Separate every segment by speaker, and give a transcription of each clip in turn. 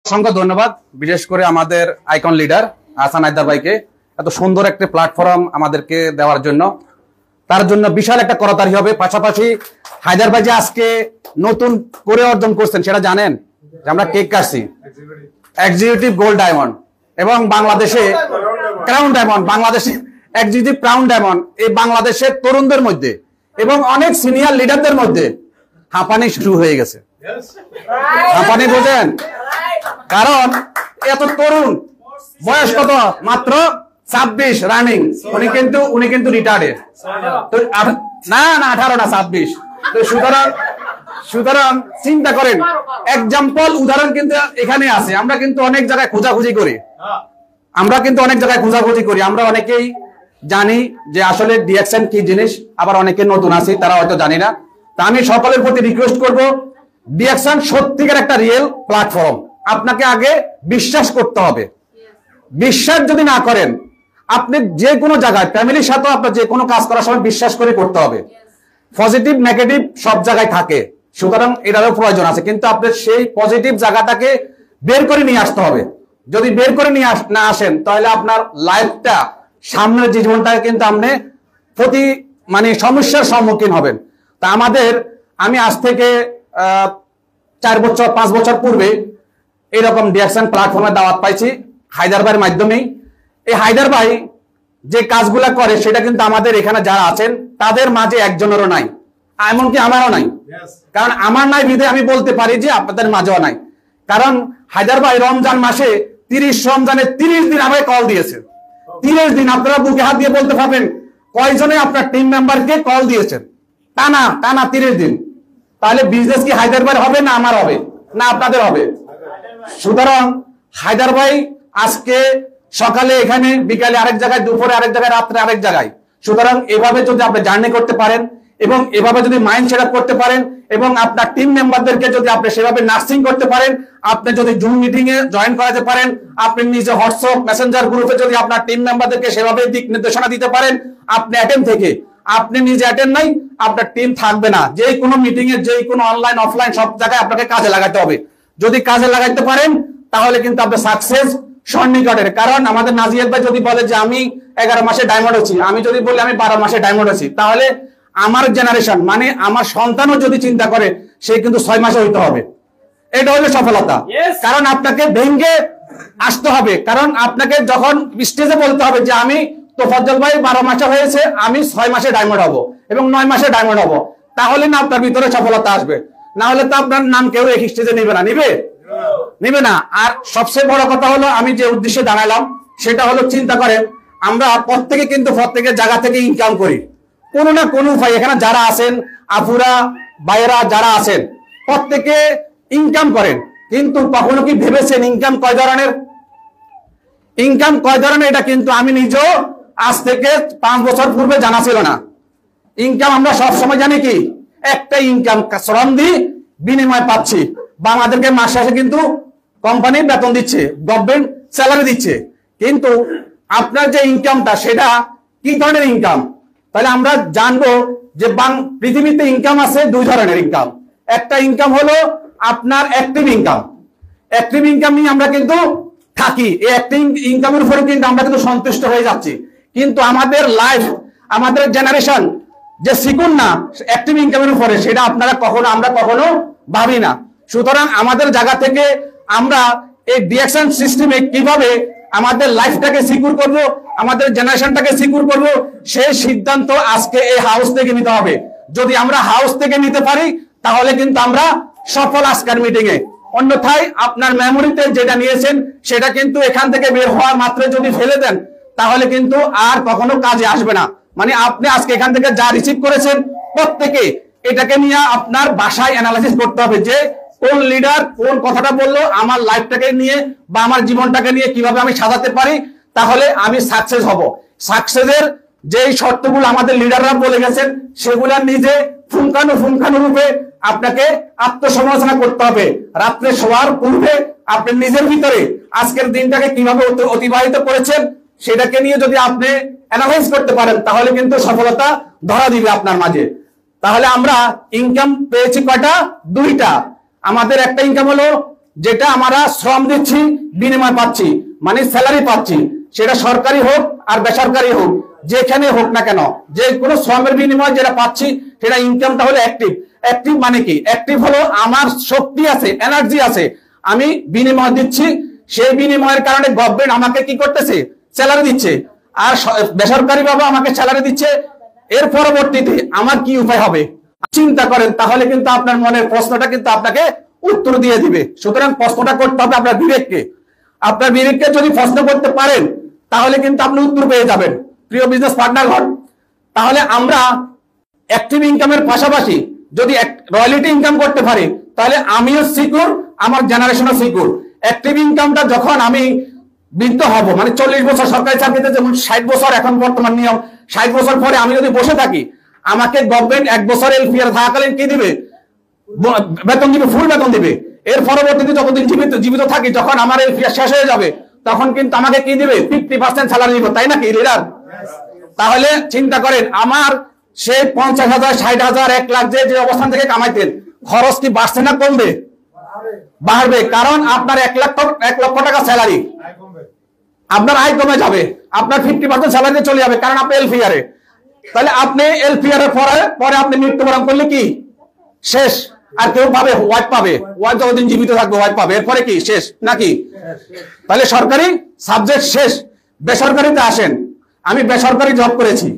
Speaker 1: অসংখ্য ধন্যবাদ বিশেষ করে আমাদের আইকন লিডার হাসান হায়দার ভাইকে এত সুন্দর একটা প্ল্যাটফর্ম আমাদেরকে দেওয়ার জন্য। তার জন্য বিশাল একটা করতালি হবে। পাশাপাশি হায়দার ভাই যে আজকে নতুন করে অর্জন করছেন সেটা জানেন যে আমরা কেক কাটছি এক্সিকিউটিভ গোল্ড ডায়মন্ড এবং বাংলাদেশে ক্রাউন ডায়মন্ড, বাংলাদেশে এক্সিকিউটিভ ক্রাউন ডায়মন্ড এই বাংলাদেশের তরুণদের মধ্যে এবং অনেক সিনিয়র লিডারদের মধ্যে হাঁপানি শুরু হয়ে গেছে। হাঁপানি বোঝেন? কারণ এত তরুণ, বয়স কত? মাত্র 26 রানিং। উনি কিন্তু রিটায়ার্ডেড। তো না 18 না 26। তো সুতরাং চিন্তা করেন, এক্সাম্পল উদাহরণ কিন্তু এখানে আছে। আমরা কিন্তু অনেক জায়গায় খোঁজাখুঁজি করি, আমরা অনেকেই জানি যে আসলে ডিএক্সএন কি জিনিস, আবার অনেকে নতুন আছি তারা হয়তো জানি না। তা আমি সকলের প্রতি রিকোয়েস্ট করব, ডিএক্সএন সত্যিকার একটা রিয়েল প্ল্যাটফর্ম। আপনাকে আগে বিশ্বাস করতে হবে। বিশ্বাস যদি না করেন, আপনি যে কোনো জায়গায় ফ্যামিলির সাথে আপনার যে কোনো কাজ করার সময় বিশ্বাস করে করতে হবে। পজিটিভ নেগেটিভ সব জায়গায় থাকে, সুতরাং এটারও প্রয়োজন আছে, কিন্তু আপনি সেই পজিটিভ জায়গাটাকে বের করে নিয়ে আসতে হবে। যদি বের করে নিয়ে না আসেন, তাহলে আপনার লাইফটা, সামনের যে জীবনটাকে কিন্তু আপনি সমস্যার সম্মুখীন হবেন। তা আমি আজ থেকে 4 বছর 5 বছর পূর্বে এরকম ডিএক্সএন প্ল্যাটফর্মে দাওয়াত পাইছি হায়দার ভাইয়ের মাধ্যমেই। এই হায়দার ভাই যে কাজগুলা করে সেটা কিন্তু আমাদের এখানে যারা আছেন তাদের মাঝে একজনেরও নাই, এমনকি আমারও নাই। কারণ আমার নাই বিধে আমি বলতে পারি যে আপনাদের মাঝেও নাই। কারণ হায়দার ভাই রমজান মাসে 30 রমজানের 30 দিন আমাকে কল দিয়েছে। 30 দিন আপনারা বুকে হাত দিয়ে বলতে পারবেন কয়জনে আপনার টিম মেম্বারকে কল দিয়েছেন টানা 30 দিন। তাহলে বিজনেস কি হায়দার ভাই হবে না আমার হবে না আপনাদের হবে? সুতরাং হায়দার ভাই আজকে সকালে এখানে, বিকালে আরেক জায়গায়, দুপুরে আরেক জায়গায়, রাত্রে আরেক জায়গায়। সুতরাং এভাবে যদি আপনি জার্নি করতে পারেন এবং এভাবে যদি মাইন্ড সেট আপ করতে পারেন এবং আপনার টিম মেম্বারদেরকে যদি আপনি সেভাবে নার্সিং করতে পারেন, আপনি যদি জুম মিটিং এ জয়েন করাতে পারেন, আপনি নিজে হোয়াটসঅ্যাপ মেসেঞ্জার গ্রুপে যদি আপনার টিম মেম্বারদেরকে সেভাবে দিক নির্দেশনা দিতে পারেন, আপনি অ্যাটেন্ড থেকে আপনি নিজে অ্যাটেন্ড নাই, আপনার টিম থাকবে না। যে কোনো মিটিং এ, যে কোনো অনলাইন অফলাইন সব জায়গায় আপনাকে কাজে লাগাতে হবে। যদি কাজে লাগাইতে পারেন তাহলে কিন্তু আপনি সাকসেস সন্নিকটের। কারণ আমাদের নাজিয়াত ভাই যদি বলে যে আমি 11 মাসে ডায়মন্ড হচ্ছি, আমি যদি বলি আমি 12 মাসে ডায়মন্ড হচ্ছি, তাহলে আমার জেনারেশন মানে আমার সন্তানও যদি চিন্তা করে সে কিন্তু 6 মাসে হইতে হবে। এটা হলো সফলতা। কারণ আপনাকে ভেঙে আসতে হবে। কারণ আপনাকে যখন স্টেজে বলতে হবে যে আমি তোফাজ্জল ভাই 12 মাসে হয়েছে, আমি 6 মাসে ডায়মন্ড হব এবং 9 মাসে ডায়মন্ড হব, তাহলে না আপনার ভিতরে সফলতা আসবে। না হলে তো আপনার নাম কেউ এক স্টেজে নিবে না। আর সবচেয়ে বড় কথা হলো, আমি যে উদ্দেশ্যে দাঁড়ালাম সেটা হলো, চিন্তা করেন আমরা প্রত্যেকের জায়গা থেকে ইনকাম করি কোনো না কোনো উপায়। এখানে যারা আছেন, আপুরা ভাইয়েরা যারা আছেন, প্রত্যেকে ইনকাম করেন, কিন্তু কখনো কি ভেবেছেন ইনকাম কয় ধরনের? এটা কিন্তু আমি নিজেও আজ থেকে 5 বছর পূর্বে জানা ছিল না। ইনকাম আমরা সবসময় জানি কি, একটা ইনকাম শ্রম দিয়ে বিনিময় পাচ্ছি। আমাদেরকে মাস শেষে কিন্তু কোম্পানি বেতন দিচ্ছে, গভর্নমেন্ট স্যালারি দিচ্ছে, কিন্তু আপনার যে ইনকামটা সেটা কি ধরনের ইনকাম? তাহলে আমরা জানবো যে পৃথিবীতে ইনকাম আছে 2 ধরনের ইনকাম। একটা ইনকাম হলো আপনার অ্যাক্টিভ ইনকাম নিয়ে আমরা কিন্তু থাকি। এই অ্যাক্টিভ ইনকামের উপরে কিন্তু আমরা কিন্তু সন্তুষ্ট হয়ে যাচ্ছি, কিন্তু আমাদের লাইফ, আমাদের জেনারেশন যে শিখুন না অ্যাক্টিভ ইনকামের উপরে, সেটা আমরা কখনো ভাবি না। সুতরাং আমাদের জায়গা থেকে আমরা এই ডিএক্সএন সিস্টেমে কিভাবে আমাদের লাইফটাকে সিকিউর করব, আমাদের জেনারেশনটাকে সিকিউর করব, সেই সিদ্ধান্ত আজকে এই হাউস থেকে নিতে হবে। যদি আমরা হাউস থেকে নিতে পারি তাহলে কিন্তু আমরা সফল আজকের মিটিং এ। অন্যথায় আপনার মেমোরিতে যেটা নিয়েছেন সেটা কিন্তু এখান থেকে বের হওয়া মাত্র যদি ফেলে দেন, তাহলে কিন্তু আর কখনো কাজে আসবে না। মানে আপনি আজকে এখান থেকে যা রিসিভ করেছেন, প্রত্যেকে এটাকে নিয়ে আপনার বাসায় অ্যানালাইসিস করতে হবে যে কোন লিডার কোন কথাটা বললো, আমার লাইফটাকে নিয়ে বা আমার জীবনটাকে নিয়ে কিভাবে আমি সাজাতে পারি, তাহলে আমি সাকসেস হব। সাকসেসের যেই শর্তগুলো আমাদের লিডাররা বলে গেছেন, সেগুলা নিজে পুঙ্খানুরূপে আপনাকে আত্মসমালোচনা করতে হবে। রাত্রে শোয়ার পূর্বে আপনি নিজের ভিতরে আজকের দিনটাকে কিভাবে অতিবাহিত করেছেন সেটাকে নিয়ে যদি আপনি অ্যানালাইজ করতে পারেন, তাহলে কিন্তু সফলতা ধরা দিবে আপনার মাঝে। তাহলে আমরা ইনকাম পেয়েছি কয়টা? 2টা। আমাদের একটা ইনকাম হলো যেটা আমরা শ্রম দিচ্ছি বিনিময় পাচ্ছি, মানে স্যালারি পাচ্ছি, সেটা সরকারি হোক আর বেসরকারি হোক, যেখানে হোক না কেন, যে কোনো শ্রমের বিনিময়ে যেটা পাচ্ছি সেটা ইনকামটা হলো অ্যাক্টিভ। অ্যাক্টিভ মানে কি? অ্যাক্টিভ হলো আমার শক্তি আছে, এনার্জি আছে, আমি বিনিময় দিচ্ছি, সেই বিনিময়ের কারণে গভর্নমেন্ট আমাকে কি করতেছে? স্যালারি দিচ্ছে। আর বেসরকারি ভাবে আমাকে স্যালারি দিচ্ছে। এর পরবর্তীতে আমার কি উপায় হবে চিন্তা করেন, তাহলে কিন্তু আপনার মনের প্রশ্নটা কিন্তু আপনাকে উত্তর দিয়ে দিবে। সুতরাং প্রশ্নটা করতে হবে আপনার বিবেককে। আপনার বিবেককে যদি প্রশ্ন করতে পারেন তাহলে কিন্তু আপনি উত্তর পেয়ে যাবেন। প্রিয় বিজনেস পার্টনারগণ, তাহলে আমরা অ্যাক্টিভ ইনকামের পাশাপাশি যদি রয়্যালিটি ইনকাম করতে পারি তাহলে আমিও সিকিউর, আমার জেনারেশনও সিকিউর। অ্যাক্টিভ ইনকামটা যখন আমি বৃদ্ধ হব, মানে 40 বছর সরকারি চাকরিতে যেমন 60 বছর এখন বর্তমান নিয়ম, 60 বছর পরে আমি যদি বসে থাকি, আমাকে গভর্নমেন্ট 1 বছর এলপিআর থাকাকালীন কি দিবে? বেতন দিবে, ফুল বেতন দিবে। এর পরবর্তীতে যতদিন জীবিত থাকি, যখন আমার এলপিআর শেষ হয়ে যাবে তখন কিন্তু আমাকে কি দিবে? 50% স্যালারি দিব, তাই নাকি লিডার? তাহলে চিন্তা করেন, আমার সেই 50,000, 60,000, 1 লাখ যে অবস্থান থেকে কামাইতেন, খরচ কি বাড়ছে না কমবে? বাড়বে। কারণ আপনার 1 লক্ষ টাকা স্যালারি, আপনার আয় কমে যাবে, আপনার 50% স্যালারি চলে যাবে, কারণ আপনি এলপিআরে। তাহলে আপনি এলপিআর এর পরে আপনি মৃত্যুবরণ করলে কি শেষ? আর কেউ পাবে? ওয়াইফ পাবে। ওয়াইফ যতদিন জীবিত থাকবে ওয়াইফ পাবে, এরপরে কি শেষ নাকি? তাহলে সরকারি সাবজেক্ট শেষ। বেসরকারিতে আসেন। আমি বেসরকারি জব করেছি,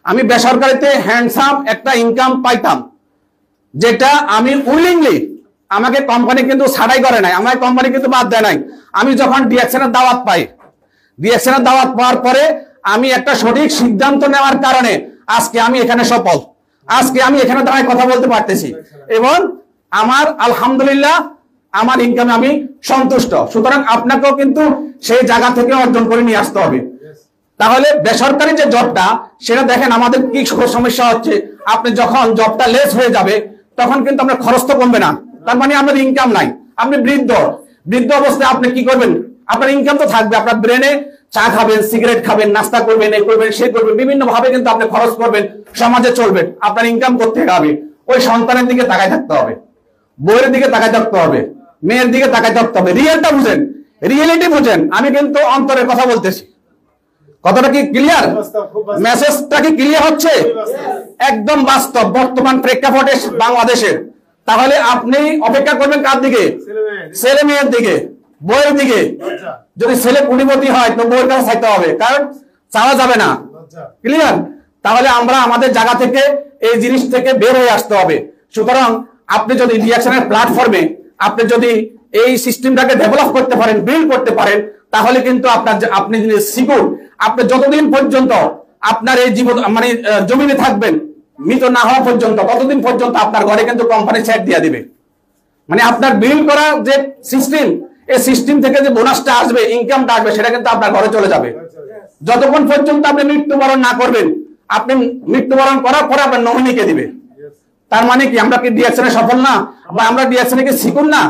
Speaker 1: আমি বেসরকারিতে হ্যান্ডসাম একটা ইনকাম পাইতাম, যেটা আমি উইলিংলি, আমাকে কোম্পানি কিন্তু ছাড়াই করে নাই, আমার কোম্পানি কিন্তু বাদ দেয় নাই। আমি যখন ডিএকশনের দাওয়াত পাই, ডিএকশনের দাওয়াত পাওয়ার পরে আমি একটা সঠিক সিদ্ধান্ত নেওয়ার কারণে আজকে আমি এখানে সফল, আজকে আমি এখানে দাঁড়ায় কথা বলতে পারতেছি, এবং আমার আলহামদুলিল্লাহ আমার ইনকামে আমি সন্তুষ্ট। সুতরাং আপনাকেও কিন্তু সেই জায়গা থেকে অর্জন করে নিয়ে আসতে হবে। তাহলে বেসরকারি যে জবটা, সেটা দেখেন আমাদের কি সমস্যা হচ্ছে, আপনি যখন জবটা লেস হয়ে যাবে তখন কিন্তু আপনার খরচ তো কমবে না, তার মানে আপনার ইনকাম নাই। আপনি বৃদ্ধ অবস্থায় আপনি কি করবেন? আপনার ইনকাম তো থাকবে, আপনার ব্রেনে চা খাবেন, সিগারেট খাবেন, নাস্তা করবেন, এই করবেন, সেই করবেন, বিভিন্ন ভাবে কিন্তু আপনি খরচ করবেন, সমাজে চলবেন, আপনার ইনকাম করতে হবে। ওই সন্তানের দিকে তাকায় থাকতে হবে, বউয়ের দিকে তাকায় থাকতে হবে, মেয়ের দিকে তাকায় থাকতে হবে। রিয়েলটা বুঝেন, রিয়েলিটি বুঝেন। আমি কিন্তু অন্তরের কথা বলতেছি। কথাটা কি ক্লিয়ার? মেসেজটা কি ক্লিয়ার হচ্ছে? একদম বাস্তব বর্তমান প্রেক্ষাপটে বাংলাদেশের। তাহলে আপনি অপেক্ষা করবেন কার দিকে? ছেলে মেয়ের দিকে, বউয়ের দিকে। যদি ছেলে কুড়িপতি হয় তো বউয়ের কাছে চাইতে হবে, কারণ চাওয়া যাবে না। ক্লিয়ার? তাহলে আমরা আমাদের জায়গা থেকে এই জিনিস থেকে বের হয়ে আসতে হবে। সুতরাং আপনি যদি রিঅ্যাকশনের প্ল্যাটফর্মে আপনি যদি এই সিস্টেমটাকে ডেভেলপ করতে পারেন, বিল্ড করতে পারেন, তাহলে কিন্তু আপনি সিকিউর। আপনি যতদিন পর্যন্ত আপনার এই জীবন মানে জমিনে থাকবেন, মৃত না হওয়া পর্যন্ত, ততদিন পর্যন্ত আপনার ঘরে কিন্তু কোম্পানি সেট দিয়ে দিবে। মানে আপনার বিল্ড করা যে সিস্টেম, এই সিস্টেম থেকে যে বোনাসটা আসবে, ইনকামটা আসবে, সেটা কিন্তু আপনার ঘরে চলে যাবে। যতক্ষণ পর্যন্ত আপনি মৃত্যুবরণ না করবেন, আপনি মৃত্যুবরণ করার পরে আপনার নমিনিকে দিবে। তার মানে কি আমরা কি ডিএকশনে সফল না, বা আমরা ডিএকশনে কি সিকিউর না?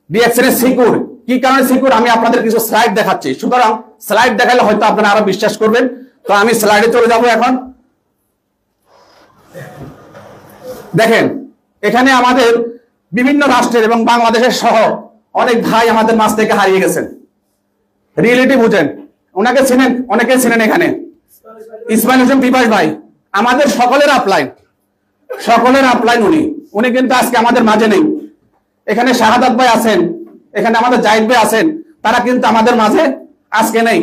Speaker 1: ডিএকশনে সিকিউর। কি কারণে সিকিউর আমি আপনাদের কিছু স্লাইড দেখাচ্ছি। সুতরাং স্লাইড দেখালে হয়তো আপনারা আরো বিশ্বাস করবেন। তো আমি স্লাইডে চলে যাব এখন। দেখেন, এখানে আমাদের বিভিন্ন রাষ্ট্রের এবং বাংলাদেশের সহ অনেক ভাই আমাদের মাঝ থেকে হারিয়ে গেছেন। রিয়েলিটি বুঝেন। ওনাকে চিনেন, অনেকে চিনেন। এখানে ইসমাইল হোসেন পিপাস ভাই আমাদের সকলের আপলাইন, উনি কিন্তু আজকে আমাদের মাঝে নেই। এখানে শাহাদাত ভাই আছেন, এখানে আমাদের জাহিদ ভাই আছেন, তারা কিন্তু আমাদের মাঝে আজকে নেই।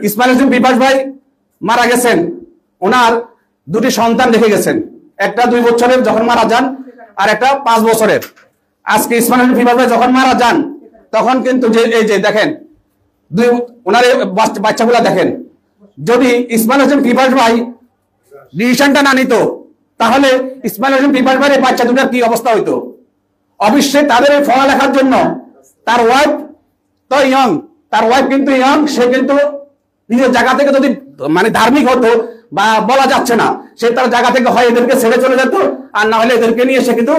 Speaker 1: ইসমাইল হোসেন পিপাস ভাই মারা গেছেন, ওনার দুটি সন্তান রেখে গেছেন, একটা 2 বছরের যখন মারা যান, আর একটা 5 বছরের। আজকে ইসমাইল হোসেন পিপাস ভাই যখন মারা যান তখন কিন্তু এই যে দেখেন ওনার বাচ্চাগুলা দেখেন। যদি ইসমাইল হোসেন পিপাস ভাই ডিসিশনটা না নিত তাহলে ইসমাইল হোসেন পিপাস ভাইয়ের এই বাচ্চা দুটার কি অবস্থা হইতো? অবশ্যই তাদের এই পড়ালেখার জন্য তার ওয়াইফ তো ইয়ং, তার ওয়াইফ কিন্তু ইয়ং, সে কিন্তু নিজের জায়গা থেকে যদি মানে ধার্মিক হতো বা বলা যাচ্ছে না, সে তার জায়গা থেকে হয় এদেরকে ছেড়ে চলে যেত, আর না হলে এদেরকে নিয়ে সে কিন্তু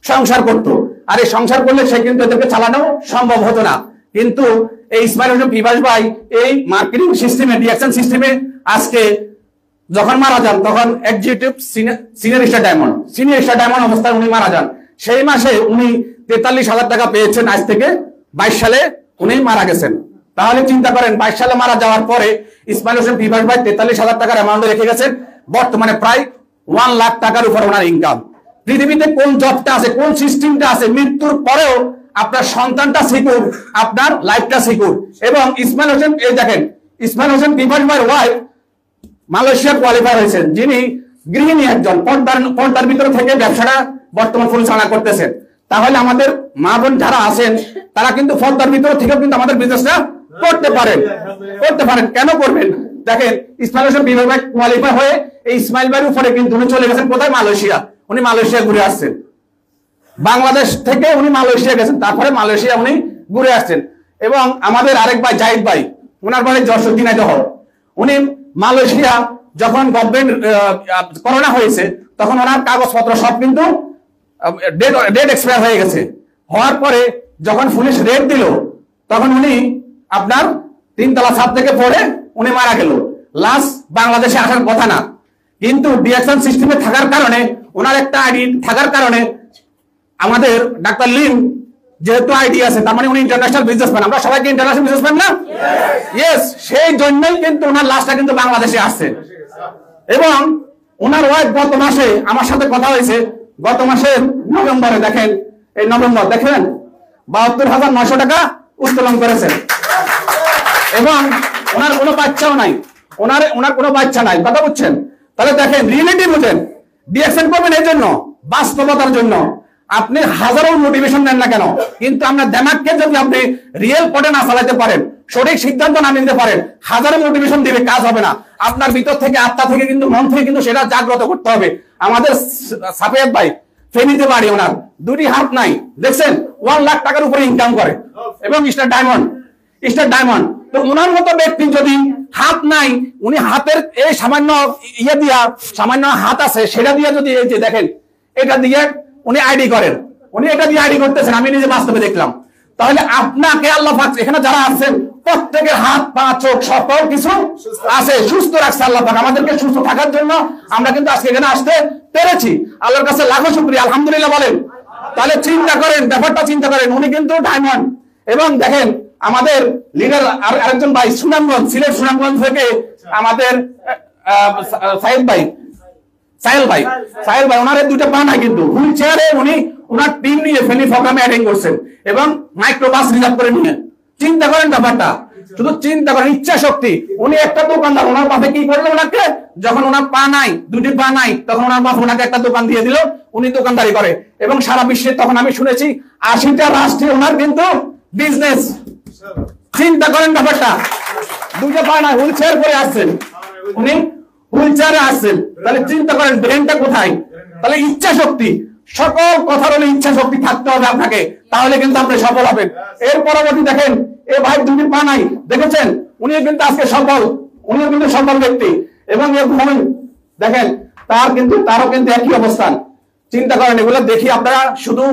Speaker 1: সংসার করতো। আর এই সংসার করলে সে কিন্তু এদেরকে চালানো সম্ভব হতো না। কিন্তু এই ইসমাইল হোসেন পিপাস ভাই এই মার্কেটিং সিস্টেমে, ডিএকশন সিস্টেমে আজকে যখন মারা যান তখন এক্সিকিউটিভ সিনিয়র স্টার ডায়মন্ড অবস্থায় উনি মারা যান। সেই মাসে উনি 43,000 টাকা পেয়েছেন আজ থেকে 22 সালে উনি মারা গেছেন। তাহলে চিন্তা করেন 22 সালে মারা যাওয়ার পরে ইসমাইল হোসেন বিভাস ভাই 43,000 টাকার অ্যামাউন্ট রেখে গেছেন, বর্তমানে প্রায় 1 লাখ টাকার উপর ওনার ইনকাম। পৃথিবীতে কোন জবটা আছে, কোন সিস্টেমটা আছে, মৃত্যুর পরেও আপনার সন্তানটা সিকিউর, আপনার লাইফটা সিকিউর। এবং ইসমাইল হোসেন, এই দেখেন ইসমাইল হোসেন বিভাস ভাইয়ের ওয়াইফ মালয়েশিয়া কোয়ালিফাই হয়েছেন, যিনি গৃহিণী একজন, পর্দার ভিতরে থেকে ব্যবসাটা বর্তমান পরিচালনা করতেছেন। তাহলে আমাদের মা বোন যারা আছেন তারা কিন্তু পর্দার ভিতরে থেকে কিন্তু আমাদের বিজনেসটা করতে পারেন। কেন করবেন? দেখেন ইসমাইল হোসেন বিভাস ভাই কোয়ালিফাই হয়ে এই ইসমাইল ভাইয়ের উপরে কিন্তু উনি চলে গেছেন কোথায়? মালয়েশিয়া। উনি মালয়েশিয়া ঘুরে আসছেন, বাংলাদেশ থেকে উনি মালয়েশিয়া গেছেন, তারপরে মালয়েশিয়া উনি ঘুরে আসছেন। এবং আমাদের আরেক ভাই জাহিদ ভাই, ওনার বাড়ি যশোর ঝিনাইদহ, উনি মালয়েশিয়া যখন গভর্নমেন্ট করোনা হয়েছে তখন ওনার কাগজপত্র সব কিন্তু ডেট এক্সপায়ার হয়ে গেছে। হওয়ার পরে যখন পুলিশ রেড দিল তখন উনি আপনার 3 তলা ছাদ থেকে পড়ে উনি মারা গেল। লাস্ট বাংলাদেশে আসার কথা না, কিন্তু ডিএকশন সিস্টেমে থাকার কারণে, ওনার একটা আইডি থাকার কারণে, আমাদের ডাক্তার লিম যেহেতু আইডি আছে, তার মানে উনি ইন্টারন্যাশনাল বিজনেসম্যান। আমরা সবাইকে ইন্টারন্যাশনাল বিজনেসম্যান না? ইয়েস, সেই জন্যই কিন্তু ওনার লাশটা কিন্তু বাংলাদেশে আসছে। এবং ওনার ওয়াইফ গত মাসে আমার সাথে কথা হয়েছে, গত মাসের নভেম্বরে, দেখেন এই নভেম্বর, দেখেন 72,900 টাকা উত্তোলন করেছেন। এবং ওনার কোনো বাচ্চাও নাই, ওনার কোনো বাচ্চা নাই, কথা বুঝছেন? তাহলে দেখেন রিয়েলিটি বুঝেন, ডিএকশন করবেন এই জন্য, বাস্তবতার জন্য। আপনি হাজারো মোটিভেশন দেন না কেন, কিন্তু আপনার দিমাগকে যদি আপনি রিয়েল পথে না চালাতে পারেন, সঠিক সিদ্ধান্ত না নিতে পারেন, হাজারো মোটিভেশন দিবে, কাজ হবে না। আপনার ভিতর থেকে, আত্মা থেকে কিন্তু, মন থেকে কিন্তু সেটা জাগ্রত করতে হবে। আমাদের সাফিয়াত ভাই ফেনীতে বাড়ি, ওনার 2টি হাত নাই, দেখছেন 1 লাখ টাকার উপরে ইনকাম করে, এবং স্টার ডায়মন্ড। তো ওনার মতো ব্যক্তি যদি হাত নাই, উনি হাতের এই সামান্য ইয়ে দিয়া, সামান্য হাত আছে সেটা দিয়ে যদি, এই যে দেখেন এটা দিয়ে উনি আইডি করেন, উনি এটা দিয়ে আইডি করতেছেন, আমি নিজে বাস্তবে দেখলাম। তাহলে আপনাকে আল্লাহ পাক, এখানে যারা আছেন প্রত্যেকের হাত পা চোখ সকল কিছু আছে, সুস্থ রাখছে আল্লাহ পাক। আমাদেরকে সুস্থ থাকার জন্য আমরা কিন্তু আজকে এখানে আসতে পেরেছি, আল্লাহর কাছে লাখো শুকরিয়া, আলহামদুলিল্লাহ বলেন। তাহলে চিন্তা করেন, ব্যাপারটা চিন্তা করেন, উনি কিন্তু ডায়মন্ড। এবং দেখেন আমাদের লিডার আরেকজন ভাই সুনামগঞ্জ, সিলেট সুনামগঞ্জ থেকে আমাদের সাহেল ভাই, ওনার 2টা পা নাই, কিন্তু হুইল চেয়ারে উনি ওনার টিম নিয়ে ফেনী প্রোগ্রামে অ্যাটেন্ড করছেন, এবং মাইক্রোবাস রিজার্ভ করে নিয়ে। চিন্তা করেন ব্যাপারটা, শুধু চিন্তা করেন, ইচ্ছা শক্তি। উনি একটা দোকানদার, ওনার পাশে কি করলো ওনাকে, যখন ওনার পা নাই, 2টি পা নাই, তখন ওনার বাপ ওনাকে একটা দোকান দিয়ে দিল, উনি দোকানদারি করে। এবং সারা বিশ্বে তখন আমি শুনেছি 80টা রাষ্ট্রে ওনার কিন্তু বিজনেস। চিন্তা করেন ব্যাপারটা, 2টা পা নাই, হুইল চেয়ার করে আসছেন, উনি হুইল চেয়ারে আসছেন। তাহলে চিন্তা করেন ব্রেনটা কোথায়। তাহলে ইচ্ছা শক্তি, সকল কথার হলে ইচ্ছা শক্তি থাকতে হবে আপনাকে, তাহলে কিন্তু আপনি সফল হবেন। এর পরবর্তী দেখেন, এ ভাই 2টি পা নাই, দেখেছেন উনিও কিন্তু আজকে সফল, উনিও কিন্তু সফল ব্যক্তি। এবং দেখেন তারও কিন্তু একই অবস্থান। চিন্তা করেন, এগুলো দেখি আপনারা শুধু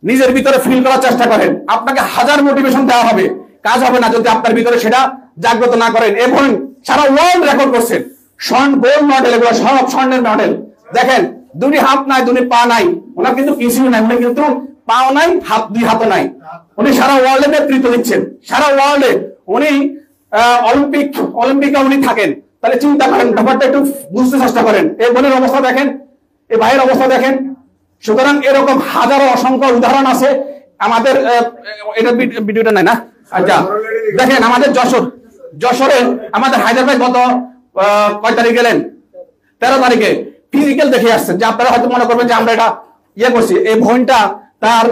Speaker 1: নিজের ভিতরে ফিল করার চেষ্টা করেন, আপনাকে হাজার মোটিভেশন দেওয়া হবে, কাজ হবে না যদি আপনার ভিতরে সেটা জাগ্রত না করেন। এবং সারা ওয়ার্ল্ড রেকর্ড করছেন, স্বর্ণ গোল্ড মডেল, এগুলো সব স্বর্ণের মডেল। দেখেন 2টি হাত নাই, 2টি পা নাই, ওনার কিন্তু কিছুই নাই, উনি কিন্তু পাও নাই, 2 হাতও নাই। উনি সারা ওয়ার্ল্ডে নেতৃত্ব দিচ্ছেন, সারা ওয়ার্ল্ডে উনি অলিম্পিকে উনি থাকেন। তাহলে চিন্তা করেন, ব্যাপারটা একটু বুঝতে চেষ্টা করেন। এই বোনের অবস্থা দেখেন, এই ভাইয়ের অবস্থা দেখেন। সুতরাং এরকম হাজারো অসংখ্য উদাহরণ আছে আমাদের। এটা ভিডিওটা নাই না? আচ্ছা দেখেন আমাদের যশোরে আমাদের হায়দার ভাই গত কয় তারিখ গেলেন? 13 তারিখে ফিজিক্যাল দেখে আসছেন, যে আপনারা হয়তো মনে করবেন যে আমরা এটা ইয়ে করছি। এই বোনটা তার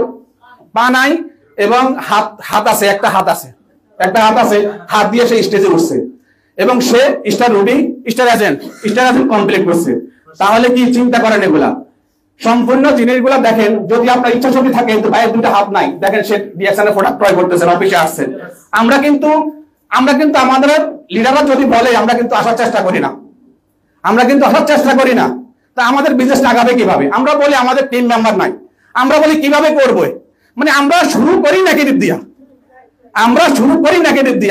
Speaker 1: পা নাই এবং হাত আছে, একটা হাত আছে, হাত দিয়ে সে স্টেজে উঠছে, এবং সে স্টার এজেন্ট কমপ্লিট করছে। তাহলে কি চিন্তা করেন, এগুলা সম্পূর্ণ জিনিসগুলা দেখেন। যদি আপনার ইচ্ছা শক্তি থাকে, কিন্তু ভাইয়ের 2টা হাত নাই, দেখেন সে ডিএকশনের প্রোডাক্ট ক্রয় করতেছেন, অফিসে আসছেন। আমরা কিন্তু আমাদের লিডাররা যদি বলে, আমরা কিন্তু আসার চেষ্টা করি না, তা আমাদের বিজনেসটা আগাবে কিভাবে? আমরা বলি আমাদের টিম মেম্বার নাই, আমরা বলি কিভাবে করবো, মানে আমরা শুরু করি নেগেটিভ দিয়া,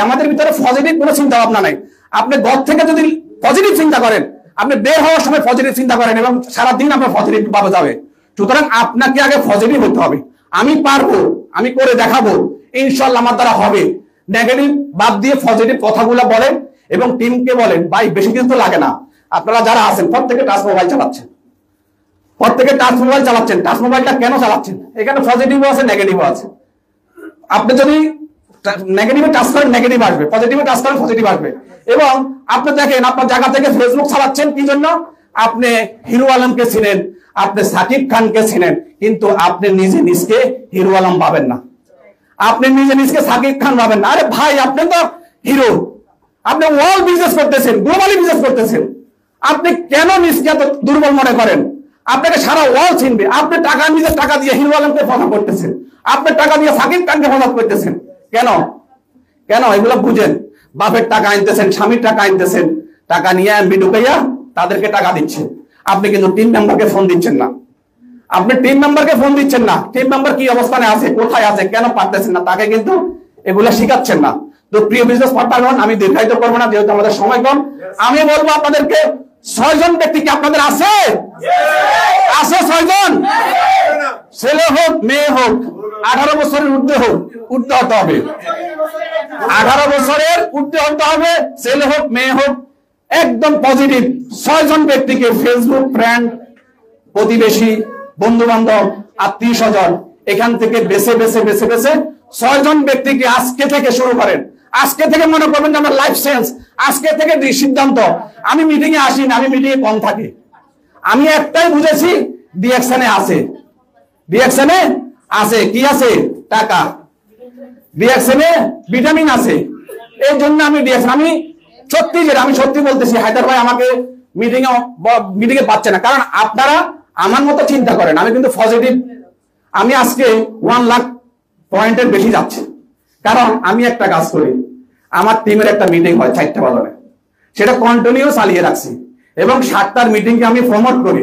Speaker 1: আমাদের ভিতরে পজিটিভ কোনো চিন্তা ভাবনা নাই। আপনি ঘর থেকে যদি পজিটিভ চিন্তা করেন, আপনি বের হওয়ার সময় পজিটিভ চিন্তা করেন, এবং সারাদিন আপনার পজিটিভ ভাবে যাবে। সুতরাং আপনাকে আগে পজিটিভ হতে হবে, আমি পারবো, আমি করে দেখাবো, ইনশাল্লাহ আমার দ্বারা হবে। নেগেটিভ বাদ দিয়ে পজিটিভ কথাগুলো বলেন এবং টিমকে বলেন, ভাই বেশি কিছু তো লাগে না, আপনারা যারা আছেন প্রত্যেকে টাচ মোবাইল চালাচ্ছেন, প্রত্যেকে টাচ মোবাইল চালাচ্ছেন। টাচ মোবাইলটা কেন চালাচ্ছেন? এখানে পজিটিভও আছে, নেগেটিভও আছে। আপনি যদি নেগেটিভে টাচ করেন নেগেটিভ আসবে, পজিটিভে টাচ করেন পজিটিভ আসবে। এবং আপনি দেখেন আপনার জায়গা থেকে ফেসবুক চালাচ্ছেন কি জন্য? আপনি হিরো আলমকে চিনেন, আপনি সাকিব খানকে চিনেন, কিন্তু আপনি নিজে নিজকে হিরো আলম ভাবেন না, আপনি নিজে নিজকে সাকিব খান ভাবেন না। আরে ভাই আপনি তো হিরো, আপনি ওয়ার্ল্ড বিজনেস করতেছেন, গ্লোবালি বিজনেস করতেছেন, আপনি কেন নিজকে এত দুর্বল মনে করেন? আপনাকে সারা ওয়ার্ল্ড চিনবে। আপনি টাকা, নিজের টাকা দিয়ে হিরো আলমকে ফলো করতেছেন, আপনি টাকা দিয়ে সাকিব খানকে ফলো করতেছেন। কেন? কেন? এগুলো বুঝেন। বাপের টাকা আনতেছেন, স্বামীর টাকা আনতেছেন, টাকা নিয়ে এমবি ঢুকাইয়া তাদেরকে টাকা দিচ্ছেন। আপনি কিন্তু টিম মেম্বারকে ফোন দিচ্ছেন না, আপনি টিম মেম্বারকে ফোন দিচ্ছেন না। টিম মেম্বার কি অবস্থানে আছে, কোথায় আছে, কেন পারতেছেন না, তাকে কিন্তু এগুলা শিখাচ্ছেন না। তো প্রিয় বিজনেস পার্টনারগণ, আমি দীর্ঘায়িত করবো না যেহেতু আমাদের সময় কম। আমি বলবো আপনাদেরকে 6 জন ব্যক্তি কি আপনাদের আছে? আছে 6 জন? ছেলে হোক মেয়ে হোক, 18 বছরের ঊর্ধ্বে হোক, উঠতে হতে হবে। 18 বছরের ঊর্ধ্বে হতে হবে, ছেলে হোক মেয়ে হোক, একদম পজিটিভ। 6 জন ব্যক্তিকে ফেসবুক ফ্রেন্ড, প্রতিবেশী, বন্ধু বান্ধব, আত্মীয় স্বজন, এখান থেকে বেছে বেছে বেছে বেছে 6 জন ব্যক্তিকে আজকে থেকে শুরু করেন। আজকে থেকে মনে করবেন যে আমার লাইফ চেঞ্জ। আজকে থেকে সিদ্ধান্ত, আমি মিটিং এ আসি না, আমি মিটিং এ কম থাকি। আমি একটাই বুঝেছি, ডিএকশনে আছে, ডিএকশনে আছে কি আছে? টাকা। ডিএকশনে ভিটামিন আছে, এই জন্য আমি ডিএকশন। আমি সত্যি বলতেছি, হায়দার ভাই আমাকে মিটিং এ পাচ্ছে না, কারণ আপনারা আমার মতো চিন্তা করেন। আমি কিন্তু পজিটিভ। আমি আজকে 1 লাখ পয়েন্টের বেশি যাচ্ছে, কারণ আমি একটা কাজ করি। আমার টিমের একটা মিটিং হয় 4টা বাজে, সেটা কন্টিনিউ চালিয়ে রাখছি। এবং 7টার মিটিংকে আমি প্রমোট করি,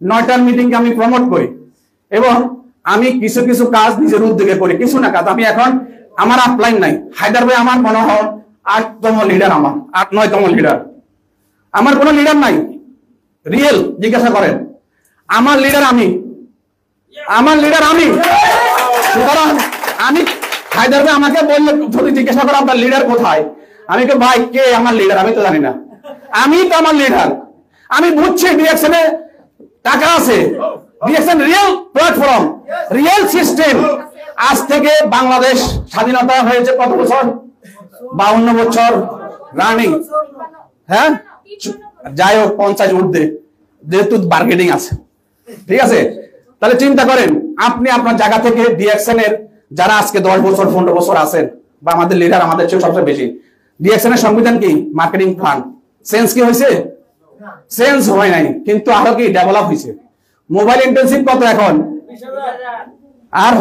Speaker 1: 9টার মিটিংকে আমি প্রমোট করি। এবং আমি কিছু কিছু কাজ নিজের উদ্যোগে করি, কিছু না কাজ। আমি এখন আমার আপলাইন নাই। হায়দার ভাই আমার মনে হয় 8তম লিডার, আমার 8-9তম লিডার। আমার কোনো লিডার নাই, রিয়েল জিজ্ঞাসা করেন। আমার লিডার আমি, আমার লিডার আমি। সুতরাং আমি, হায়দার ভাই আমাকে বললে, যদি জিজ্ঞাসা করে আপনার লিডার কোথায়, আমি কে ভাই কে আমার লিডার, আমি তো জানি না। আমি তো আমার লিডার। আমি বুঝছি ডিএকশনে টাকা আছে, ডিএকশন রিয়েল প্ল্যাটফর্ম, রিয়েল সিস্টেম। আজ থেকে বাংলাদেশ স্বাধীনতা হয়েছে কত বছর? 52 বছর রানিং। হ্যাঁ, যাই হোক 50 ঊর্ধ্বে, যেহেতু বার্গেনিং আছে। ঠিক আছে, তাহলে চিন্তা করেন আপনি আপনার জায়গা থেকে ডিএকশনের যারা আজকে 10 বছর 15 বছর আছেন, বা আমাদের লিডার আমাদের চেয়ে সবচেয়ে বেশি। ডিএকশনের সংবিধান কি? Marketing plan. চেঞ্জ কি হয়েছে? চেঞ্জ হয় নাই, কিন্তু আরো কি ডেভেলপ হয়েছে। মোবাইল ইন্টেন্সিভ কত এখন? আর